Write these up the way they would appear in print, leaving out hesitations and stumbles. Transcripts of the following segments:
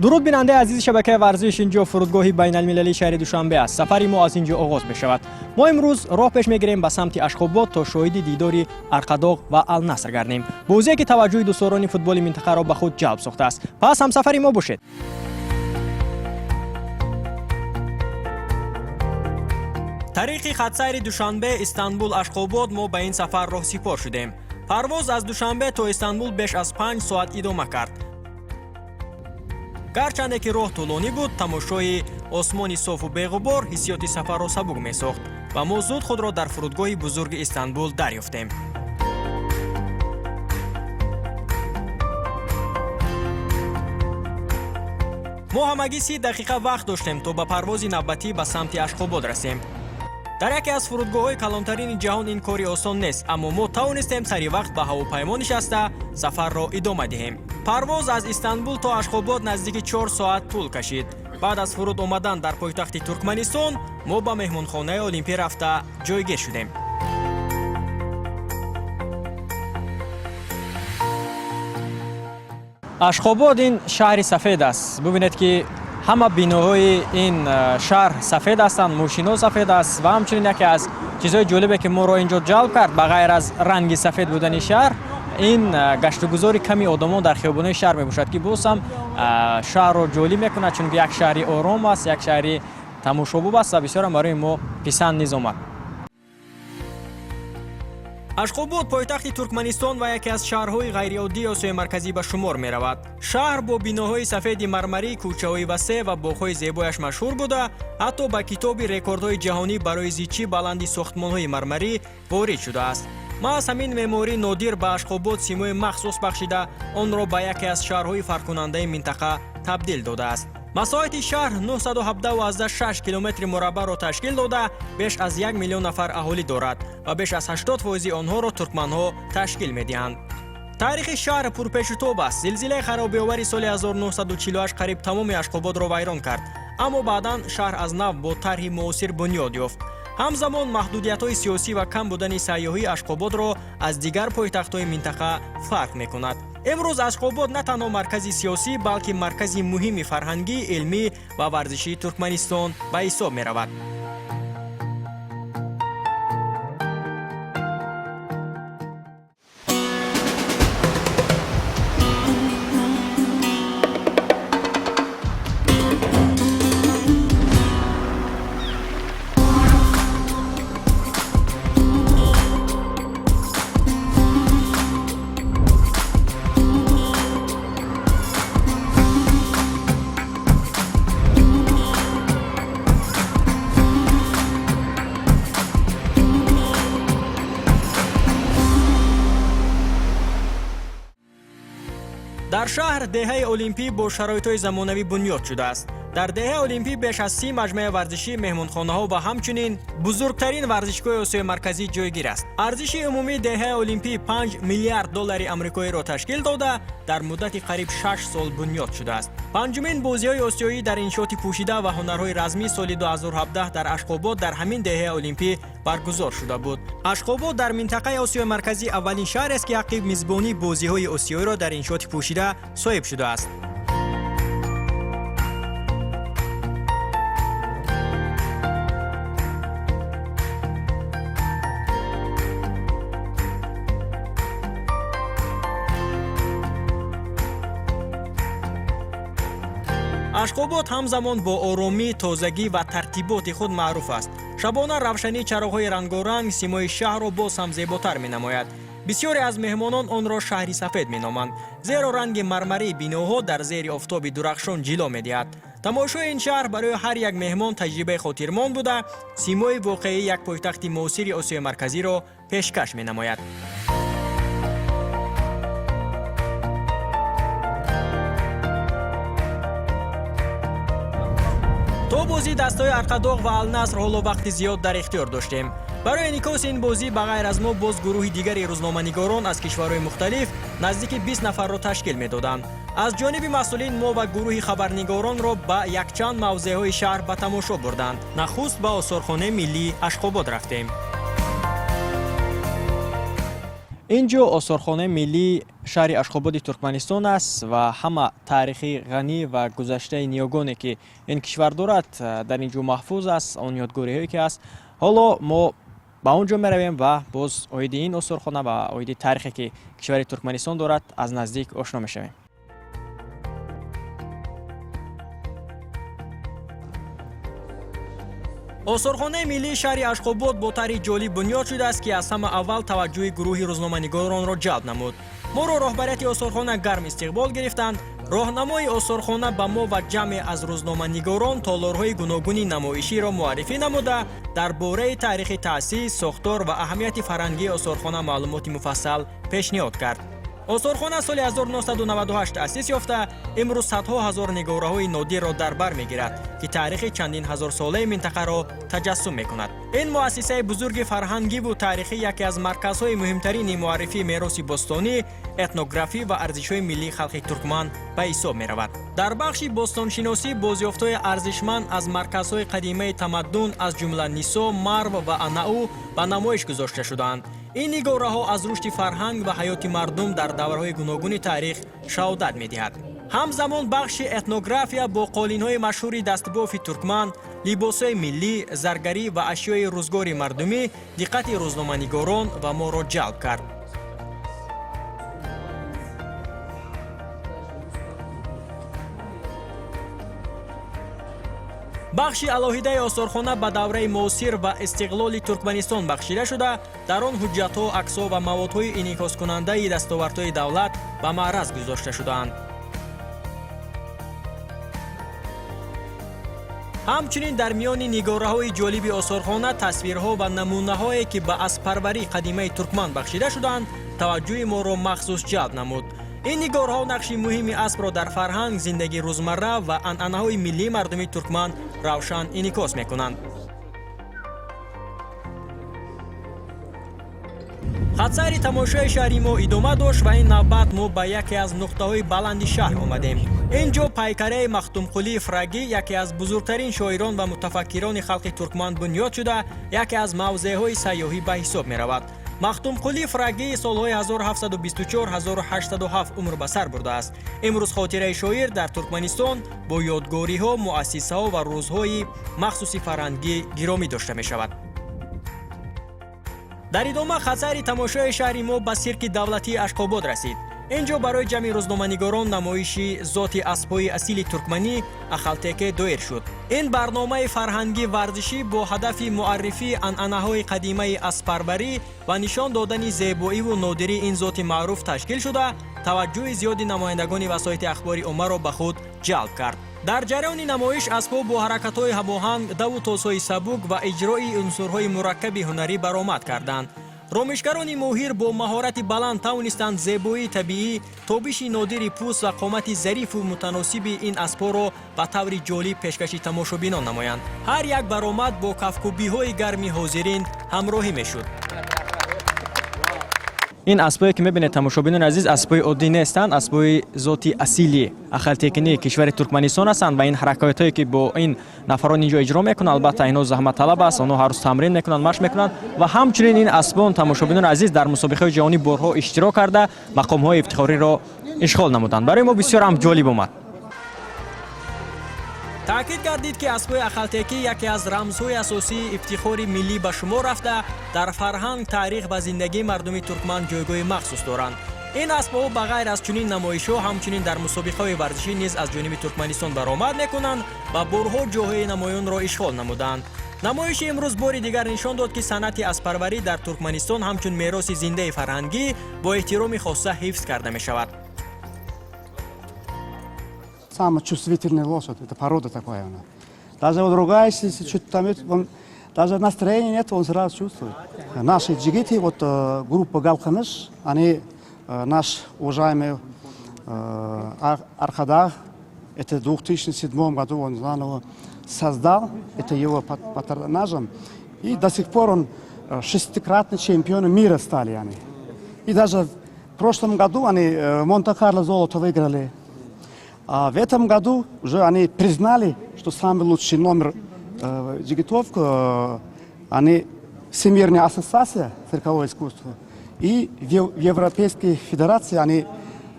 درود بیننده عزیز شبکه ورزش، اینجا فرودگاه بین‌المللی شهر دوشنبه است. سفر ما از اینجا آغاز می‌شود. ما امروز راه پیش می‌گیریم به سمت اشخاباد تا شاهد دیداری ارقداغ و النصر گردیم. بازی که توجه دوستداران فوتبال منطقه را به خود جلب ساخته است. پس همسفر ما باشید. طریق خطسیر دوشنبه استانبول اشخاباد ما به این سفر راه سپار شدیم. پرواز از دوشنبه تا استانبول بیش از 5 ساعت ادامه کرد. گرچنده که راه طولانی بود، تماشای آسمان صاف و بی‌غبار حسیات سفر را سبک می‌ساخت و ما زود خود را در فرودگاه بزرگ استانبول دریافتیم. ما همگی 30 دقیقه وقت داشتیم تا به پرواز نوبتی به سمت اشخاباد رسیم. در یکی از فرودگاه‌های کلانترین جهان این کاری آسان نیست، اما ما توانستیم سری وقت به هواپیما نشسته سفر را ادامه دهیم. پرواز از استانبول تا اشخاباد نزدیک 4 ساعت طول کشید. بعد از فرود آمدن در پایتخت ترکمنستان، ما به مهمانخانه المپی رفته جایگیر شدیم. اشخاباد این شهر سفید است. ببینید که همه بیناهای این شهر سفید هستند، ماشینا سفید است و همچنین یکی از چیزهای جالبی که ما را اینجا جلب کرد به غیر از رنگ سفید بودن شهر، این گشت و گذار کمی آدمان در خیابان‌های شهر میباشد که باز هم شهر را جالب میکند، چون یک شهری آرام است، یک شهری تماشابوب است و بسیار برای ما پسند نیز آمد. اشخاباد پایتخت ترکمنستان و یکی از شهرهای غیرعادی آسیای مرکزی به شمار می رود. شهر با بیناهای سفید مرمری، کوچه‌های وسیع و باغ‌های زیبایش مشهور بوده، حتی به کتاب رکوردهای جهانی برای زیچی بلندی ساختمان‌های مرمری وارد شده است. ما از همین معماری نادر به اشخاباد سیمای مخصوص بخشیده آن را به یکی از شهرهای فرق‌کننده منطقه تبدیل داده است. مساحت شهر 917.6 کیلومتر مربع را تشکیل داده، بیش از 1 میلیون نفر اهالی دارد و بیش از 80% آنها را ترکمن‌ها تشکیل می‌دهند. تاریخ شهر پرپیچ و تاب است. زلزله خرابی‌آور سال 1948 قریب تمام اشخاباد را ویران کرد، اما بعداً شهر از نو با طرح معاصر بنیاد یافت. همزمان محدودیت‌های سیاسی و کم بودن سیاحی اشخاباد را از دیگر پایتخت‌های منطقه فرق می‌کند. امروز اشخاباد نه تنها مرکزی سیاسی بلکه مرکزی مهم فرهنگی، علمی و ورزشی ترکمنستان به حساب می‌رود. در شهر دهه المپی با شرایط‌های زمانوی بنیاد شده است. در دهه المپی بیش از 30 مجمع ورزشی، مهمانخانه‌ها و همچنین بزرگترین ورزشگاه آسیای مرکزی جایگیر است. ارزش عمومی دهه المپی 5 میلیارد دلار آمریکایی را تشکیل داده، در مدت قریب 6 سال بنیاد شده است. پنجمین بازی‌های آسیایی در انشاءات پوشیده و هنرهای رزمی سال 2017 در اشخاباد در همین دهه المپی برگزار شده بود. اشخاباد در منطقه آسیای مرکزی اولین شهر است که عقب میزبانی بازی‌های آسیایی را در انشاءات پوشیده صاحب شده است. اشخاباد همزمان با آرامی، تازگی و ترتیبات خود معروف است. شبانه روشنی چراغ‌های رنگارنگ سیمای شهر را باز هم زیباتر می‌نماید. بسیاری از مهمانان آن را شهری سفید می‌نامند، زیرا رنگ مرمری بیناها در زیر آفتاب درخشان جلوه می‌دهد. تماشای این شهر برای هر یک مهمان تجربه خاطرماند بوده، سیمای واقعی یک پایتخت معاصر آسیای مرکزی را پیشکش می‌نماید. تا بازی دستای ارقداغ و النصر حالا وقت زیاد در اختیار داشتیم. برای انعکاس این بازی به غیر از ما باز گروه دیگری روزنامه‌نگاران از کشورهای مختلف نزدیک 20 نفر را تشکیل می‌دادند. از جانب مسئولین ما و گروه خبرنگاران را به یک چند موضع‌های شهر به تماشا بردند. نخست به آثارخانه ملی اشخاباد رفتیم. инҷо осорхонаи миллии шаҳри Ашхободи Туркманистон аст ва ҳама таърихи ғанӣ ва гузаштаи ниёгоне ки ин кишвар дорад дар инҷо маҳфуз аст, он ёдгориҳое ки аст. ҳоло мо ба он ҷо меравем ва боз оиди ин осорхона ва оиди таърихе ки кишвари Туркманистон дорад аз наздик ошно мешавем. осорхонаи миллии шаҳри Ашхобод бо тарҳи ҷолиб бунёд шудааст ки аз ҳама аввал таваҷҷӯҳи гурӯҳи рӯзноманигоронро ҷалб намуд. моро роҳбарияти осорхона гарм истиқбол гирифтанд. роҳнамои осорхона ба мо ва ҷамъе аз рӯзноманигорон толорҳои гуногуни намоиширо муаррифӣ намуда, дар бораи таърихи таъсис, сохтор ва аҳамияти фарҳангии осорхона маълумоти муфассал пешниҳод кард. осорхона соли 1998 таъсис ёфта, имрӯз садҳо ҳазор нигораҳои нодирро дар бар мегирад, ки таърихи чандин ҳазорсолаи минтақаро таҷассум мекунад. ин муассисаи бузурги фарҳангиву таърихӣ яке аз марказҳои муҳимтарини муаррифии мероси бостонӣ, этнографӣ ва арзишҳои миллии халқи туркман ба ҳисоб меравад. дар бахши бостоншиносӣ бозёфтҳои арзишманд аз марказҳои қадимаи тамаддун аз ҷумла Нисо, Марв ва Анаъу ба намоиш гузошта шудаанд. ин нигораҳо аз рушди фарҳанг ва ҳаёти мардум дар давраҳои гуногуни таърих шаҳодат медиҳад. ҳамзамон бахши этнография бо қолинҳои машҳури дастбофи туркман, либосҳои миллӣ, заргарӣ ва ашёи рӯзгори мардумӣ диққати рӯзноманигорон ва моро ҷалб кард. бахши алоҳидаи осорхона ба давраи муосир ва истиқлоли Туркманистон бахшида шуда, дар он ҳуҷҷатҳо, аксҳо ва маводҳои инъикоскунандаи дастовардҳои давлат ба маъраз гузошта шудаанд. ҳамчунин дар миёни нигораҳои ҷолиби осорхона тасвирҳо ва намунаҳое ки ба аспарварии қадимаи туркман бахшида шуданд, таваҷҷӯҳи моро махсус ҷалб намуд. ин нигорҳо нақши муҳими аспро дар фарҳанг, зиндагии рӯзмарра ва анъанаҳои миллии мардуми туркман равшан инъикос мекунанд. хатсайри тамошои шаҳри мо идома дошт ва ин навбат мо ба яке аз нуқтаҳои баланди шаҳр омадем. ин ҷо пайкараи Махтумқулии Фрагӣ, яке аз бузургтарин шоирон ва мутафаккирони халқи туркман бунёд шуда, яке аз мавзеъҳои сайёҳӣ ба ҳисоб меравад. Махтумқулии Фрагӣ солҳои 1724-1807 умр ба сар бурдааст. имрӯз хотираи шоир дар Туркманистон бо ёдгориҳо, муассисаҳо ва рӯзҳои махсуси фарҳангӣ гиромӣ дошта мешавад. дар идома хатсайри тамошои шаҳри мо ба сирки давлатии Ашхобод расид. ин ҷо барои ҷамъи рӯзноманигорон намоиши зоти аспҳои асили туркманӣ Ахалтеке доир шуд. ин барномаи фарҳангӣ варзишӣ бо ҳадафи муаррифии анъанаҳои қадимаи аспарварӣ ва нишон додани зебоиву нодирии ин зоти маъруф ташкил шуда, таваҷҷӯҳи зиёди намояндагони васоити ахбори оммаро ба худ ҷалб кард. дар ҷараёни намоиш аспҳо бо ҳаракатҳои ҳамоҳанг, даву тосҳои сабук ва иҷрои унсурҳои мураккаби ҳунарӣ баромад карданд. ромишгарони моҳир бо маҳорати баланд тавонистанд зебоии табиӣ, тобиши нодири пӯст ва қомати зарифу мутаносиби ин аспҳоро ба таври ҷолиб пешкаши тамошобинон намоянд. ҳар як баромад бо кафкӯбиҳои гарми ҳозирин ҳамроҳӣ мешуд. ин аспое ки мебинед тамошобинони азиз, аспои оддӣ нестанд, аспои зоти асили Ахалтекини кишвари Туркманистон ҳастанд ва ин ҳаракатҳое ки бо ин нафарон инҷо иҷро мекунанд, албатта инҳо заҳматталаб аст, онҳо ҳар рӯз тамрин мекунанд, машқ мекунанд ва ҳамчунин ин аспон тамошобинони азиз дар мусобиқаҳои ҷаҳонӣ борҳо иштирок карда мақомҳои ифтихориро ишғол намуданд. барои мо бисёр ҳам ҷолиб омад. таъкид гардид ки аспҳои Ахалтекӣ яке аз рамзҳои асосии ифтихори миллӣ ба шумор рафта, дар фарҳанг, таърих ва зиндагии мардуми туркман ҷойгоҳи махсус доранд. ин аспҳо ба ғайр аз чунин намоишҳо ҳамчунин дар мусобиқаҳои варзишӣ низ аз ҷониби Туркманистон баромад мекунанд ва борҳо ҷойҳои намоёнро ишғол намуданд. намоиши имрӯз бори дигар нишон дод ки санъати аспарварӣ дар Туркманистон ҳамчун мероси зиндаи фарҳангӣ бо эҳтироми хоса ҳифз карда мешавад. Самая чувствительная лошадь, это порода такая она. Даже вот ругаешься, если что-то там, он, даже настроения нет, он сразу чувствует. Наши джигиты, вот группа Галканыш, они, наш уважаемый Архадаг, это в 2007 году он заново создал, это его патронажем, и до сих пор он шестикратный чемпион мира стали они. И даже в прошлом году они Монте-Карло золото выиграли. А в этом году уже они признали, что самый лучший номер джигитов, они Всемирная ассоциация циркового искусства. И в Европейской Федерации они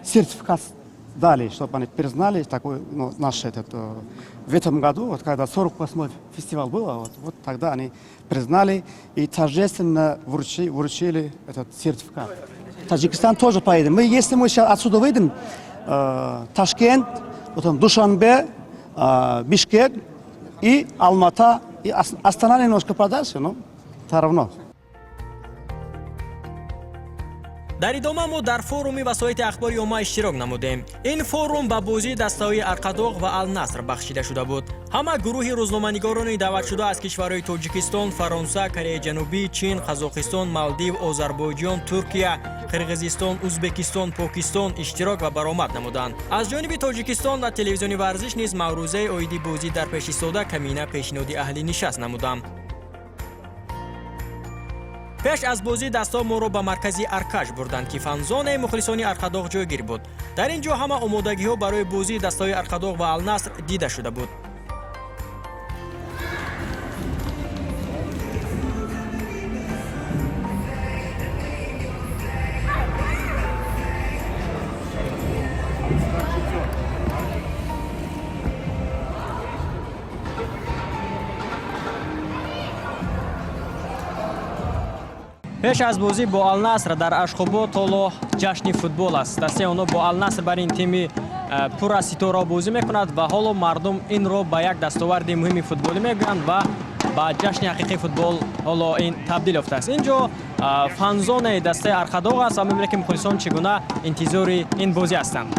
сертификат дали, чтобы они признали такой, ну, наш в этом году, вот когда 48-й фестиваль был, вот тогда они признали и торжественно вручили этот сертификат. Таджикистан тоже поедем. Если мы сейчас отсюда выйдем, Ташкент, потом Душанбе, Бишкек и Алмата, и Астана немножко подальше, но все равно. дар идома мо дар форуми васоити ахбори омма иштирок намудем. Ин форум ба бозии дастаҳои Арқадоғ ва Ал-Наср бахшида шуда буд. Ҳама гурӯҳи рӯзноманигорони даъватшуда аз кишварҳои Тоҷикистон, Фаронса, Кореяи Ҷанубӣ, Чин, Қазоқистон, Малдив, Озарбойҷон, Туркия, Қирғизистон, Узбекистон, Покистон иштирок ва баромад намуданд. Аз ҷониби Тоҷикистон ва телевизиони варзиш низ маърузаи оиди бозӣ дар пеш истода камина пешниҳоди аҳлӣ нишаст намудам. пеш аз бозии дастҳо моро ба маркази Аркаш бурданд ки фанзонаи мухлисони Арқадоғ ҷойгир буд. Дар ин ҷо ҳама омодагиҳо барои бозии дастҳои Арқадоғ ва Ал-Наср дида шуда буд. пеш аз бозӣ бо Ал-Наср дар Ашхобод ҳоло ҷашни футбол аст. Дастаи онҳо бо Ал-Наср бар ин тими пур аз ситора бозӣ мекунад ва ҳоло мардум инро ба як дастоварди муҳими футболӣ мегӯянд ва ба ҷашни ҳақиқии футбол ҳоло ин табдил ёфтааст. ин ҷо фанзонаи дастаи Арқадоғ аст ва мебинед ки мухлисон чӣ гуна интизори ин бозӣ ҳастанд.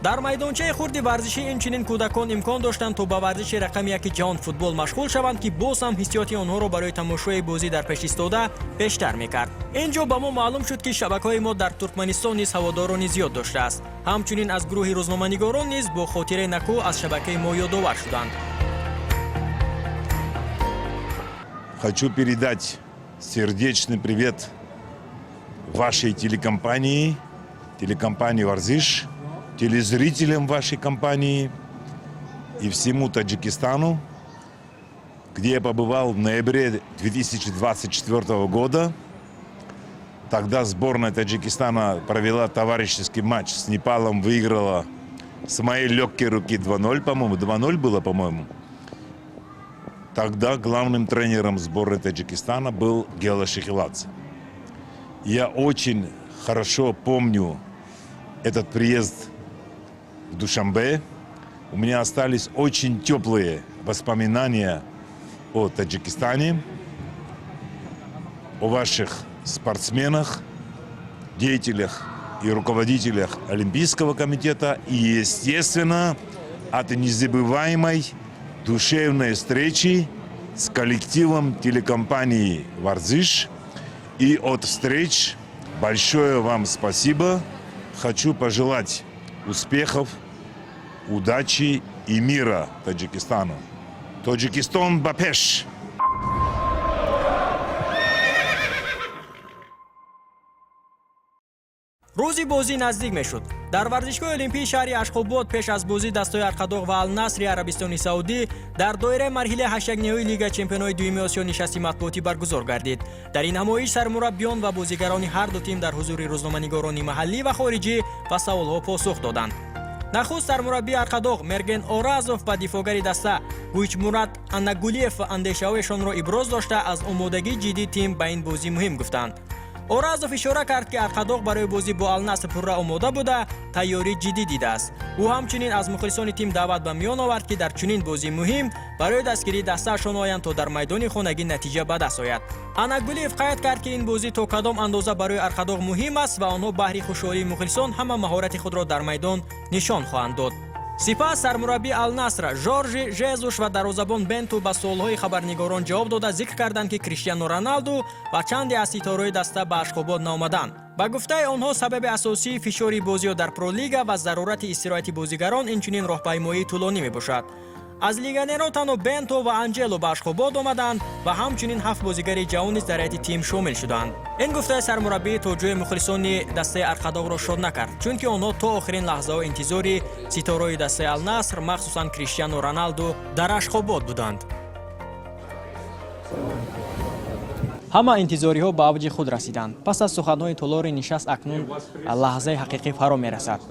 дар майдончаи хурди варзишӣ инчунин кӯдакон имкон доштанд то ба варзиши рақами 1 ҷаҳон футбол машғул шаванд ки боз ҳам ҳиссиёти онҳоро барои тамошои бозӣ дар пеш истода бештар мекард. ин ҷо ба мо маълум шуд ки шабакаҳои мо дар Туркманистон низ ҳаводорони зиёд доштааст. ҳамчунин аз гурӯҳи рӯзноманигорон низ бо хотираи накӯ аз шабакаи мо ёдовар шуданд. Хочу передать сердечный привет вашей телекомпании «Варзиш», телезрителям вашей компании и всему Таджикистану, где я побывал в ноябре 2024 года. Тогда сборная Таджикистана провела товарищеский матч с Непалом, выиграла с моей легкой руки 2-0, по-моему, 2-0 было, по-моему. Тогда главным тренером сборной Таджикистана был Гела Шехеладзе. Я очень хорошо помню этот приезд в Душанбе. У меня остались очень теплые воспоминания о Таджикистане, о ваших спортсменах, деятелях и руководителях Олимпийского комитета и, естественно, от незабываемой душевной встречи с коллективом телекомпании «Варзиш». И от встреч большое вам спасибо. Хочу пожелать успехов, удачи и мира Таджикистану. Таджикистан Бапеш! рӯзи бозӣ наздик мешуд. дар варзишгоҳи олимпии шаҳри Ашхобод пеш аз бозии дастаҳои Арқадоғ ва Ал-Насри Арабистони Саудӣ дар доираи марҳилаи ҳаштагниҳои Лига чемпионҳои дуюми Осиё нишасти матбуотӣ баргузор гардид. дар ин ҳамоиш сармураббиён ва бозигарони ҳарду тим дар ҳузури рӯзноманигорони маҳаллӣ ва хориҷӣ ба саволҳо посух доданд. нахуст сармураббии Арқадоғ Мерген Оразов ба дифогари даста Гуйчмурад Аннагулиев андешаҳояшонро иброз дошта аз омодагии ҷиддии тим ба ин бозӣ муҳим гуфтанд. Оразов ишора кард ки Арқадоғ барои бозӣ бо Ал-Наср пурра омода буда тайёрӣ ҷиддӣ дидааст. ӯ ҳамчунин аз мухлисони тим даъват ба миён овард ки дар чунин бозии муҳим барои дастгирии дастаашон оянд то дар майдони хонагӣ натиҷа ба даст ояд. Анагулиев қайд кард ки ин бозӣ то кадом андоза барои Арқадоғ муҳим аст ва онҳо баҳри хушҳолии мухлисон ҳама маҳорати худро дар майдон нишон хоҳанд дод. сипас сармураббии Ал-Наср Жоржи Жезуш ва дарвозабон Бенту ба суолҳои хабарнигорон ҷавоб дода зикр карданд ки Криштиану Роналду ва чанде аз ситораҳои даста ба Ашхобод наомаданд. ба гуфтаи онҳо сабаби асосии фишори бозиҳо дар Пролига ва зарурати истироҳати бозигарон инчунин роҳпаймоии тӯлонӣ мебошад. аз легионерҳо танҳо Бенто ва Анҷело ба Ашхобод омаданд ва ҳамчунин 7 бозигари ҷавон низ дар ҳайати тим шомил шуданд. ин гуфтаи сармураббӣ то ҷои мухлисони дастаи Арқадоғро шод накард, чунки онҳо то охирин лаҳзаҳо интизори ситораҳои дастаи Ал-Наср, махсусан Криштиану Роналду дар Ашхобод буданд. ҳама интизориҳо ба авҷи худ расиданд. Пас аз суханҳои толори нишаст акнун лаҳзаи ҳақиқӣ фаро мерасад.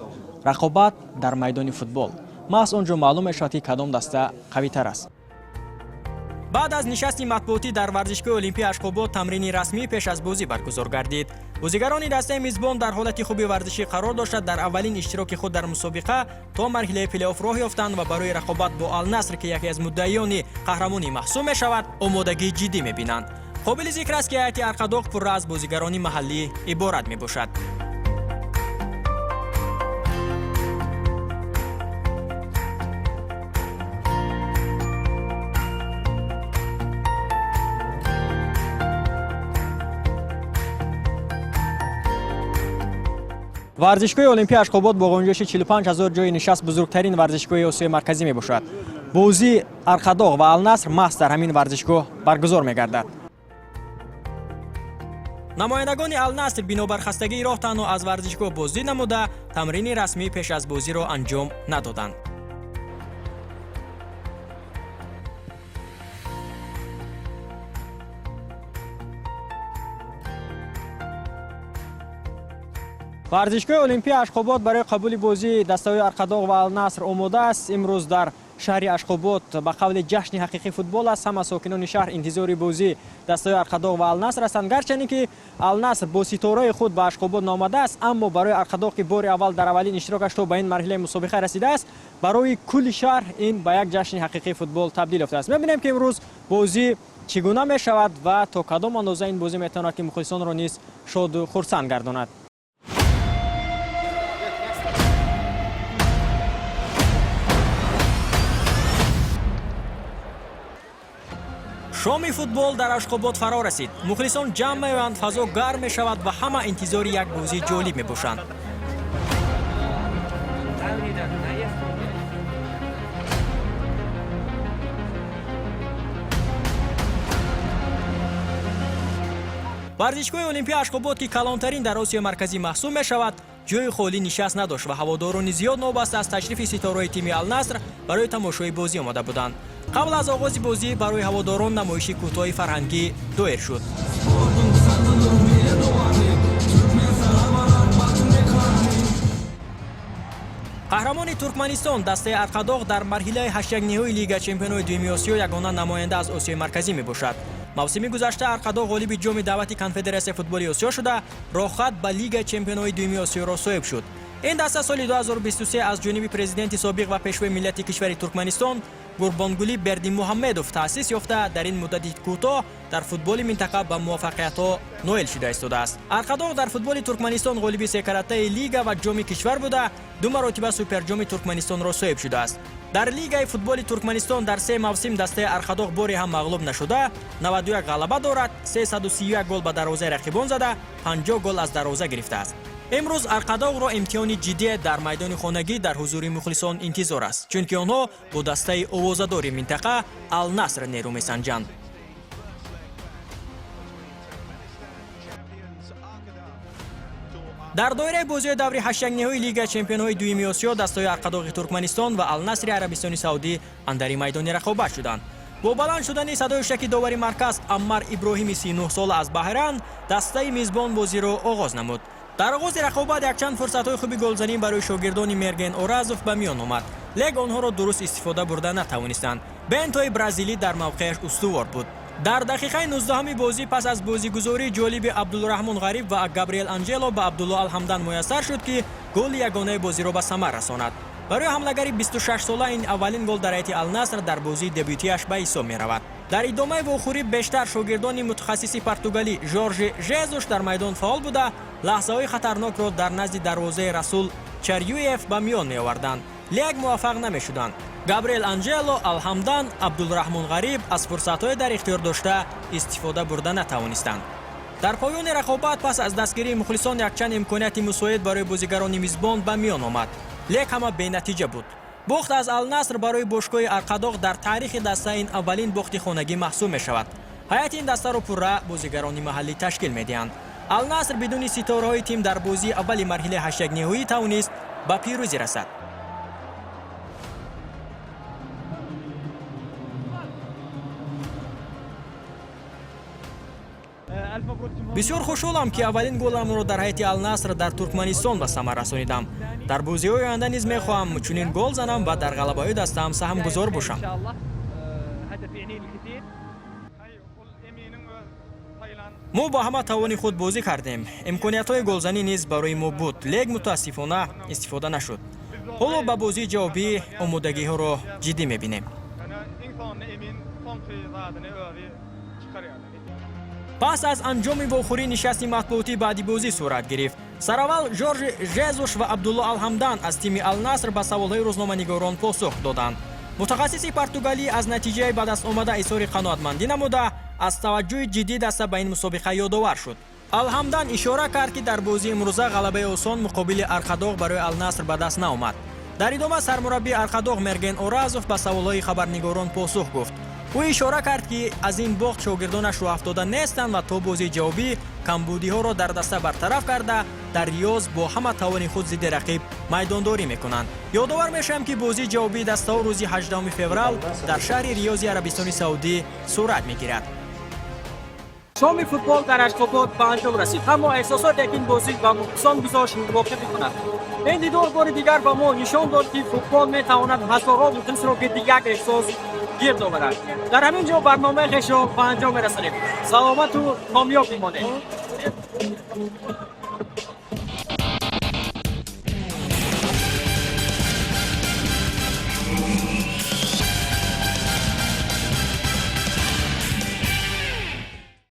Рақобат дар майдони футбол. маҳз он ҷо маълум мешавад ки кадом даста қавитар аст. баъд аз нишасти матбуотӣ дар варзишгоҳи олимпияи Ашхобод тамрини расмӣ пеш аз бозӣ баргузор гардид. Бозигарони дастаи мизбон дар ҳолати хуби варзишӣ қарор дошта дар аввалин иштироки худ дар мусобиқа то марҳилаи плей-офф роҳ ёфтанд ва барои рақобат бо Ал-Наср, ки яке аз муддаиёни қаҳрамонӣ маҳсуб мешавад, омодагии ҷиддӣ мебинанд. қобили зикр аст ки ҳайати Арқадоқ пурра аз бозигарони маҳаллӣ иборат мебошад. варзишгоҳи олимпияи Ашхобод бо ғунҷоиши 45000 ҷойи нишаст бузургтарин варзишгоҳи Осиёи марказӣ мебошад. бозии Арқадоқ ва Ал-Наср маҳз дар ҳамин варзишгоҳ баргузор мегардад. намояндагони Ал-Наср бинобар хастагии роҳ танҳо аз варзишгоҳ боздид намуда, тамрини расмӣ пеш аз бозиро анҷом надоданд. варзишгоҳи олимпияи Ашхобод барои қабули бозии дастаҳои Арқадоқ ва Ал-Наср омода аст. имрӯз дар шаҳри Ашхобод ба қавли ҷашни ҳақиқии футбол аст. ҳама сокинони шаҳр интизори бозии дастаҳои Арқадоқ ва Ал-Наср ҳастанд. гарчанде ки Ал-Наср бо ситораи худ ба Ашхобод номада аст, аммо барои Арқадоқ ки бори аввал дар аввалин иштирокаш то ба ин марҳилаи мусобиқа расидааст, барои кулли шаҳр ин ба як ҷашни ҳақиқии футбол табдил ёфтааст. мебинем ки имрӯз бозӣ чӣ гуна мешавад ва то кадом андоза ин бозӣ метавонад ки мухлисонро низ шоду хурсанд гардонад. шоми футбол дар Ашхобод фаро расид. мухлисон ҷамъ меоянд, фазо гарм мешавад ва ҳама интизори як бозии ҷолиб мебошанд. варзишгоҳи олимпияи Ашхобод, ки калонтарин дар Осиёи марказӣ маҳсуб мешавад, ҷойи холӣ нишаст надошт ва ҳаводорони зиёд новаста аз ташрифи ситораи тими Ал-Наср барои тамошои бозӣ омада буданд. қабл аз оғози бозӣ барои ҳаводорон намоиши кӯтоҳи фарҳангӣ доир шуд. қаҳрамони Туркманистон дастаи Арқадоқ дар марҳилаи ҳаштякниҳои Лига Чемпионҳои дуюми Осиё ягона намоянда аз Осиёи марказӣ мебошад. мавсими гузашта Арқадоқ ғолиби ҷоми даъвати Конфедератсияи футболи Осиё шуда, роҳхат ба Лигаи Чемпионҳои дуюми Осиёро соҳиб шуд. ин даста соли 2023 аз ҷониби президенти собиқ ва пешвои миллати кишвари Туркманистон Гурбонгулӣ Бердимуҳаммедов таъсис ёфта, дар ин муддати кӯтоҳ дар футболи минтақа ба муваффақиятҳо ноил шуда истодааст. Арқадоқ дар футболи Туркманистон ғолиби секаратаи лига ва ҷоми кишвар буда, ду маротиба суперҷоми Туркманистонро соҳиб шудааст. дар лигаи футболи Туркманистон дар 3 мавсим дастаи Арқадоқ бори ҳам мағлуб нашуда, 91 ғалаба дорад, 331 гол ба дарвозаи рақибон зада, 50 гол аз дарвоза гирифтааст. имрӯз Арқадоқро имтиҳони ҷиддие дар майдони хонагӣ дар ҳузури мухлисон интизор аст, чунки онҳо бо дастаи овозадори минтақа Ал-Наср нерӯ месанҷанд. дар доираи бозиҳои даври ҳаштякниҳои Лигаи Чемпионҳои дуюми Осиё дастаҳои Арқадоқи Туркманистон ва Ал-Насри Арабистони Саудӣ андари майдони рақобат шуданд. бо баланд шудани садои шаки довари марказ Аммар Иброҳими 39 сола аз Баҳрайн дастаи мизбон бозиро оғоз намуд. дар оғози рақобат якчанд фурсатҳои хуби голзанӣ барои шогирдони Мерген Оразов ба миён омад, лек онҳоро дуруст истифода бурда натавонистанд. Бентои бразилӣ дар мавқеаш устувор буд. дар дақиқаи 19-ами бозӣ пас аз бозигузории ҷолиби Абдулраҳмон Ғариб ва Габриэл Анҷело ба Абдулло Алҳамдан муяссар шуд, ки голи ягонаи бозиро ба самар расонад. барои ҳамлагари 26-сола ин аввалин гол дар ҳайати Ал-Наср дар бозии дебютиаш ба ҳисоб меравад. дар идомаи вохӯрӣ бештар шогирдони мутахассиси португалӣ Жорже Жезус дар майдон фаъол буда, лаҳзаҳои хатарнокро дар назди дарвозаи Расул Чарюев ба миён меоварданд, лек муваффақ намешуданд. Габриэл Анҷело, Алҳамдан, Абдулраҳмон Ғариб аз фурсатҳое дар ихтиёр дошта истифода бурда натавонистанд. дар поёни рақобат пас аз дастгирии мухлисон якчанд имконияти мусоид барои бозигарони мизбон ба миён омад, лек ҳама бенатиҷа буд. бохт аз Ал-Наср барои бошгоҳи Арқадоқ дар таърихи даста ин аввалин бохти хонагӣ маҳсуб мешавад. ҳайати ин дастаро пурра бозигарони маҳаллӣ ташкил медиҳанд. Ал-Наср бидуни ситораҳои тим дар бозии аввали марҳилаи ҳаштякниҳоӣ тавонист ба пирӯзӣ расад. бисёр хушҳолам ки аввалин голамро дар ҳайати Ал-Наср дар Туркманистон ба самар расонидам. дар бозиҳои оянда низ мехоҳам чунин гол занам ва дар ғалабаҳои дастам саҳмгузор бошам. мо ба ҳама тавони худ бозӣ кардем. имкониятҳои голзанӣ низ барои мо буд, лек мутаассифона истифода нашуд. ҳоло ба бозии ҷавобӣ омодагиҳоро ҷиддӣ мебинем. пас аз анҷоми вохӯрӣ нишасти матбуотӣ баъди бозӣ сурат гирифт. сараввал Жорж Жезуш ва Абдулло Алҳамдан аз тими Ал-Наср ба саволҳои рӯзноманигорон посух доданд. мутахассиси португалӣ аз натиҷаи ба даст омада изҳори қаноатмандӣ намуда, аз таваҷҷӯҳи ҷиддӣ даста ба ин мусобиқа ёдовар шуд. Алҳамдан ишора кард ки дар бозии имрӯза ғалабаи осон муқобили Арқадоғ барои Ал-Наср ба даст наомад. дар идома сармураббии Арқадоғ Мерген Оразов ба саволҳои хабарнигорон посух гуфт. ӯ ишора кард ки аз ин бохт шогирдонаш роҳ афтода нестанд ва то бозии ҷавобӣ камбудиҳоро дар даста бартараф карда, дар Риёз бо ҳама тавони худ зидди рақиб майдондорӣ мекунанд. ёдовар мешавем ки бозии ҷавобии дастаҳо рӯзи 18 феврал дар шаҳри Риёзи Арабистони Саудӣ сурат мегирад. شام فوتبال در اشکابات به انجام رسید، اما احساسات یک این بازی و مخصوصان گذاشت واقع می‌کند. این دیدار بار دیگر به ما نشان داد که فوتبال می‌تواند هزارها مخلص را که یک احساس گرد آورد. در همین جا برنامه خویش را به انجام می‌رسانیم. سلامت و کامیاب بمانید.